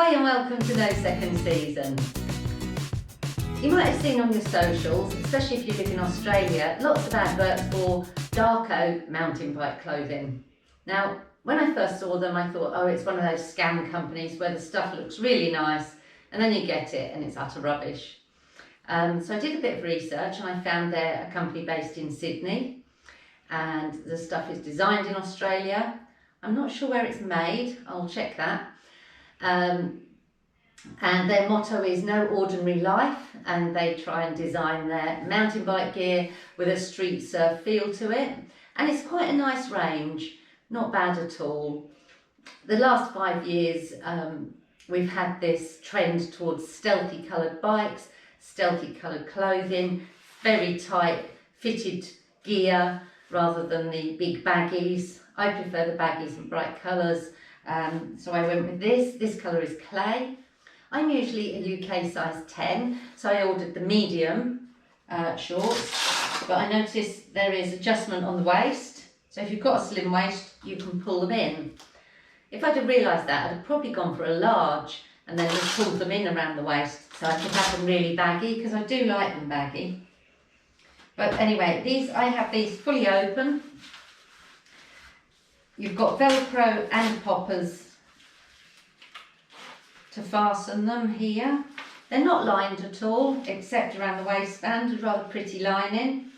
Hi and welcome to No Second Season. You might have seen on your socials, especially if you live in Australia, lots of adverts for Darco mountain bike clothing. Now, when I first saw them, I thought, oh, it's one of those scam companies where the stuff looks really nice and then you get it and it's utter rubbish. So I did a bit of research and I found they're a company based in Sydney and the stuff is designed in Australia. I'm not sure where it's made, I'll check that. And their motto is no ordinary life, and they try and design their mountain bike gear with a street surf feel to it, and it's quite a nice range, not bad at all. The last 5 years we've had this trend towards stealthy coloured bikes, stealthy coloured clothing, very tight fitted gear rather than the big baggies. I prefer the baggies and bright colours. So I went with this colour is clay. I'm usually a UK size 10, so I ordered the medium shorts, but I noticed there is adjustment on the waist, so if you've got a slim waist you can pull them in. If I'd have realised that, I'd have probably gone for a large and then just pulled them in around the waist so I could have them really baggy, because I do like them baggy. But anyway, I have these fully open. You've got Velcro and poppers to fasten them here. They're not lined at all, except around the waistband, a rather pretty lining.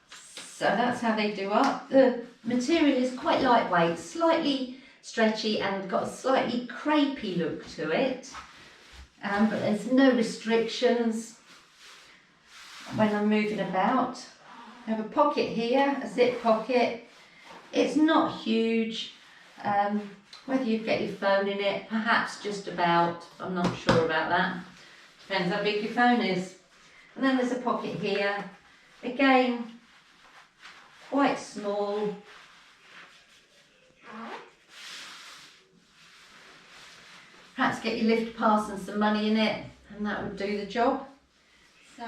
So that's how they do up. The material is quite lightweight, slightly stretchy and got a slightly crepey look to it. But there's no restrictions when I'm moving about. I have a pocket here, a zip pocket. It's not huge. Whether you get your phone in it, perhaps just about. I'm not sure about that. Depends how big your phone is. And then there's a pocket here. Again, quite small. Perhaps get your lift pass and some money in it, and that would do the job. So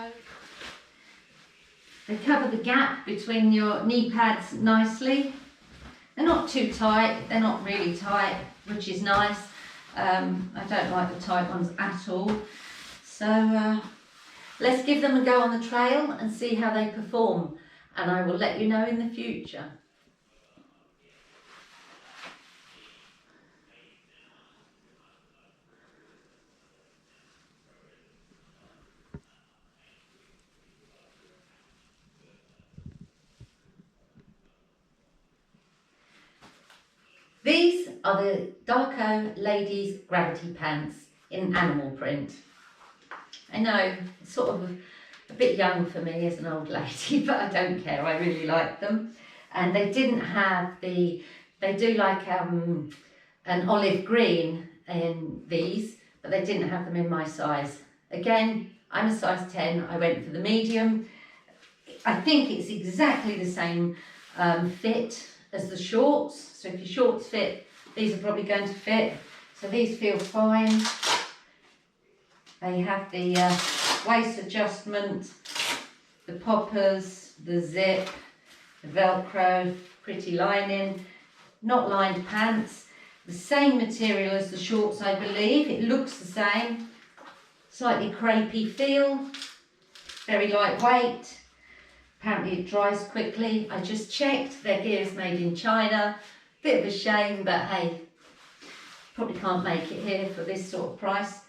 they cover the gap between your knee pads nicely. They're not too tight, they're not really tight, which is nice. I don't like the tight ones at all. So let's give them a go on the trail and see how they perform, and I will let you know in the future. These are the Darco Ladies Gravity Pants in animal print. I know, it's sort of a bit young for me as an old lady, but I don't care, I really like them. And they didn't have they do like an olive green in these, but they didn't have them in my size. Again, I'm a size 10, I went for the medium. I think it's exactly the same fit as the shorts. So if your shorts fit, these are probably going to fit. So these feel fine. They have the waist adjustment, the poppers, the zip, the Velcro, pretty lining, not lined pants. The same material as the shorts, I believe. It looks the same. Slightly crepey feel, very lightweight. Apparently it dries quickly. I just checked, their gear is made in China. Bit of a shame, but hey, probably can't make it here for this sort of price.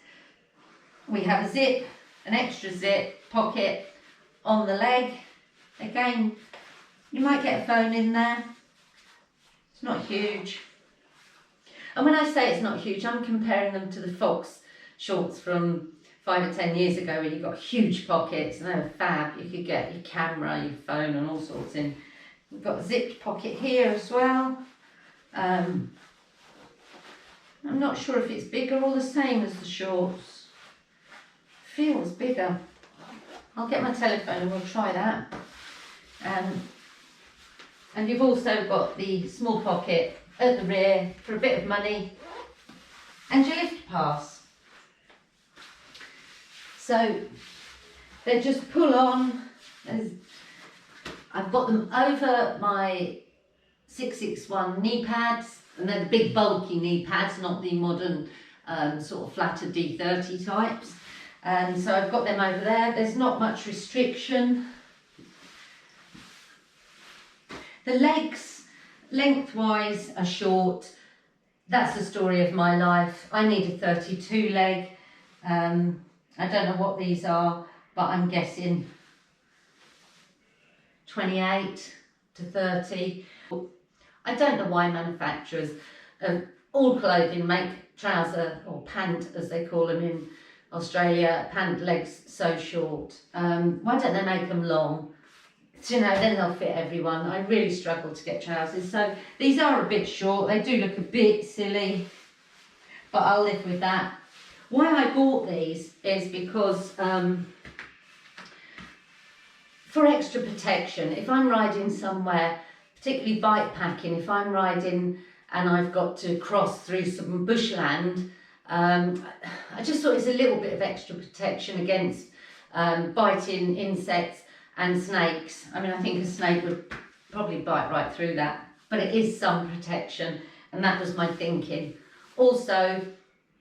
We have a zip, an extra zip pocket on the leg. Again, you might get a phone in there. It's not huge. And when I say it's not huge, I'm comparing them to the Fox shorts from 5 or 10 years ago, where you got huge pockets and they were fab. You could get your camera, your phone and all sorts in. We've got a zipped pocket here as well. I'm not sure if it's bigger or the same as the shorts. Feels bigger. I'll get my telephone and we'll try that. And you've also got the small pocket at the rear for a bit of money and your lift pass. So they just pull on. I've got them over my 661 knee pads. And they're the big bulky knee pads, not the modern sort of flatter D30 types. And so I've got them over there. There's not much restriction. The legs, lengthwise, are short. That's the story of my life. I need a 32 leg. I don't know what these are, but I'm guessing 28 to 30. I don't know why manufacturers of all clothing make trouser or pant, as they call them in Australia, pant legs so short. Why don't they make them long? So, you know, then they'll fit everyone. I really struggle to get trousers. So these are a bit short. They do look a bit silly, but I'll live with that. Why I bought these is because for extra protection, if I'm riding somewhere, particularly bike packing, if I'm riding and I've got to cross through some bushland, I just thought it's a little bit of extra protection against biting insects and snakes. I mean, I think a snake would probably bite right through that, but it is some protection, and that was my thinking. Also,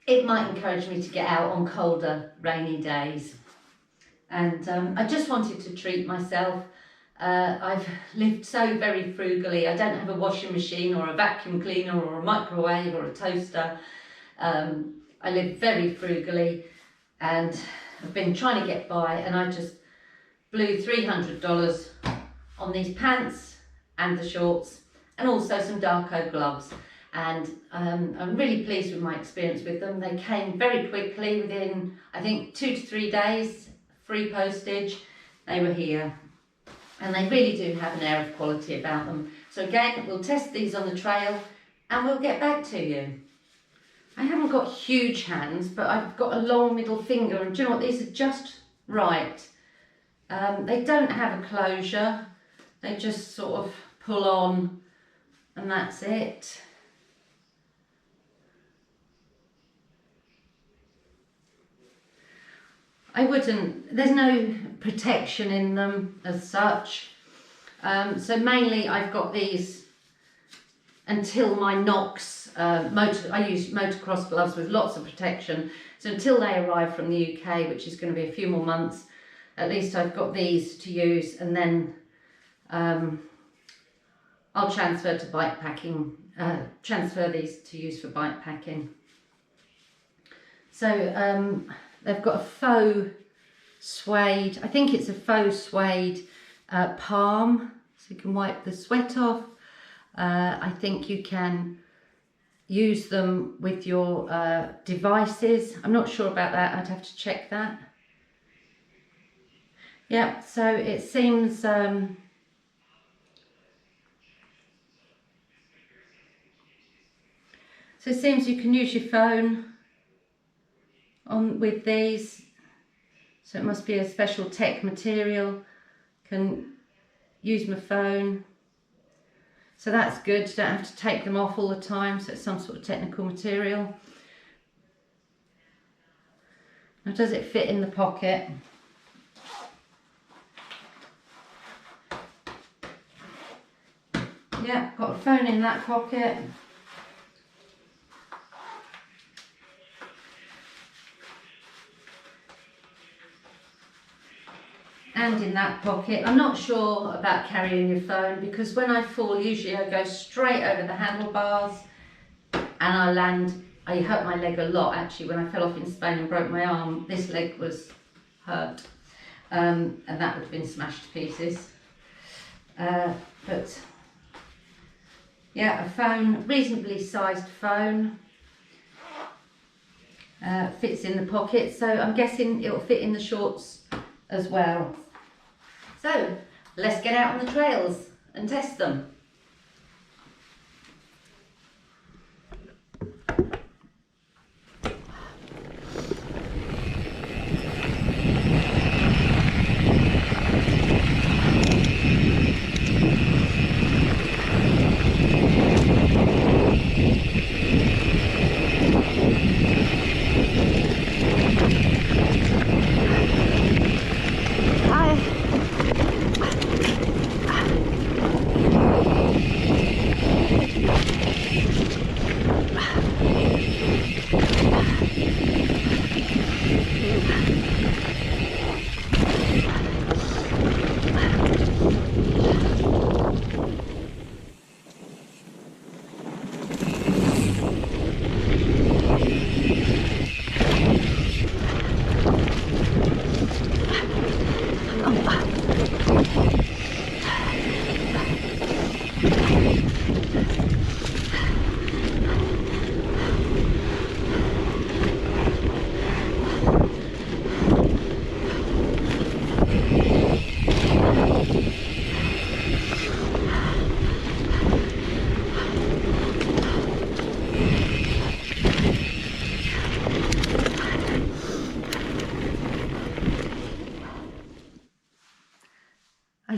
it might encourage me to get out on colder, rainy days. And I just wanted to treat myself. I've lived so very frugally. I don't have a washing machine or a vacuum cleaner or a microwave or a toaster. I live very frugally, and I've been trying to get by, and I just blew $300 on these pants and the shorts, and also some Darco gloves. And I'm really pleased with my experience with them. They came very quickly, within I think 2 to 3 days, free postage. They were here, and they really do have an air of quality about them. So again, we'll test these on the trail and we'll get back to you. I haven't got huge hands, but I've got a long middle finger, and do you know what, these are just right. They don't have a closure, they just sort of pull on, and that's it. I wouldn't, there's no protection in them as such. So mainly I've got these until my knocks, I use motocross gloves with lots of protection. So until they arrive from the UK, which is going to be a few more months, at least I've got these to use, and then I'll transfer to bike packing, transfer these to use for bike packing. So they've got a faux suede, I think it's a faux suede palm, so you can wipe the sweat off. I think you can use them with your devices. I'm not sure about that, I'd have to check that. Yeah, so it seems so it seems you can use your phone on with these, so it must be a special tech material. Can use my phone, so that's good. You don't have to take them off all the time, so it's some sort of technical material. Now, does it fit in the pocket? Yeah, got a phone in that pocket. And in that pocket. I'm not sure about carrying your phone, because when I fall, usually I go straight over the handlebars and I land. I hurt my leg a lot actually when I fell off in Spain and broke my arm. This leg was hurt, and that would have been smashed to pieces. But yeah, a phone, reasonably sized phone, fits in the pocket, so I'm guessing it'll fit in the shorts as well. So let's get out on the trails and test them.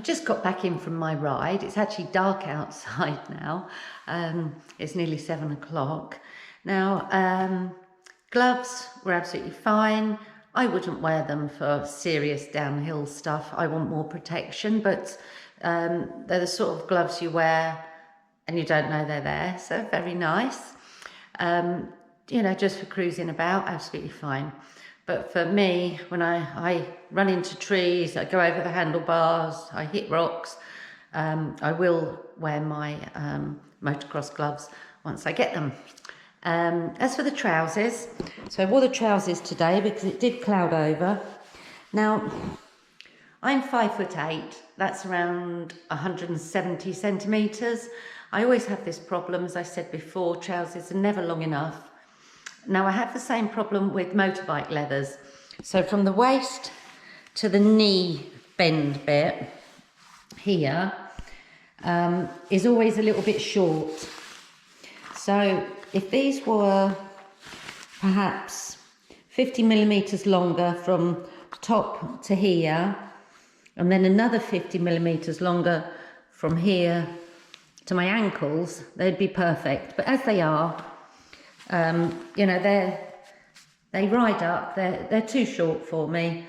just got back in from my ride. It's actually dark outside now. It's nearly 7 o'clock. Now, gloves were absolutely fine. I wouldn't wear them for serious downhill stuff. I want more protection, but they're the sort of gloves you wear and you don't know they're there, so very nice. You know, just for cruising about, absolutely fine. But for me, when I run into trees, I go over the handlebars, I hit rocks, I will wear my motocross gloves once I get them. As for the trousers, so I wore the trousers today because it did cloud over. Now, I'm 5'8", that's around 170 centimetres. I always have this problem, as I said before, trousers are never long enough. Now I have the same problem with motorbike leathers. So from the waist to the knee bend bit here is always a little bit short. So if these were perhaps 50 millimetres longer from top to here, and then another 50 millimetres longer from here to my ankles, they'd be perfect. But as they are, you know, they ride up, they're too short for me.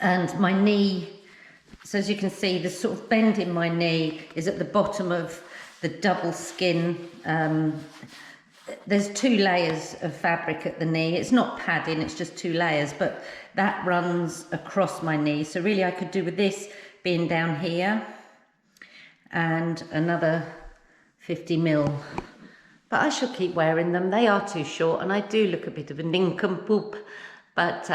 And my knee, so as you can see, the sort of bend in my knee is at the bottom of the double skin. There's 2 layers of fabric at the knee. It's not padding, it's just 2 layers, but that runs across my knee. So really I could do with this being down here and another 50 mil. But I shall keep wearing them. They are too short and I do look a bit of a nincompoop, but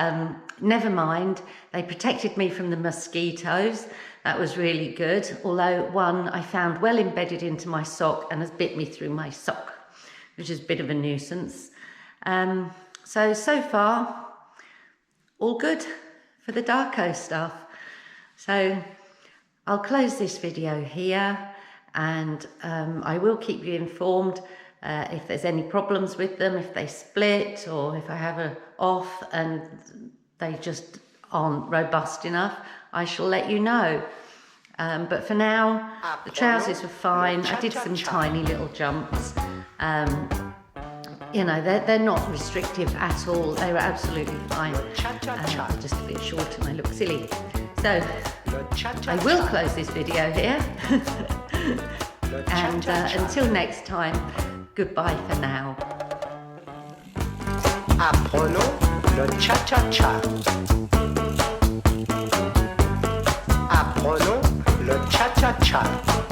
never mind. They protected me from the mosquitoes. That was really good. Although one I found well embedded into my sock and has bit me through my sock, which is a bit of a nuisance. So far, all good for the Darco stuff. So I'll close this video here and I will keep you informed if there's any problems with them, if they split or if I have an off and they just aren't robust enough, I shall let you know. But for now, the trousers were fine. I did some tiny little jumps. You know, they're not restrictive at all. They were absolutely fine. Just a bit short and I look silly. So I will close this video here. And until next time, goodbye for now. Apprenons le cha-cha-cha. Apprenons le cha-cha-cha.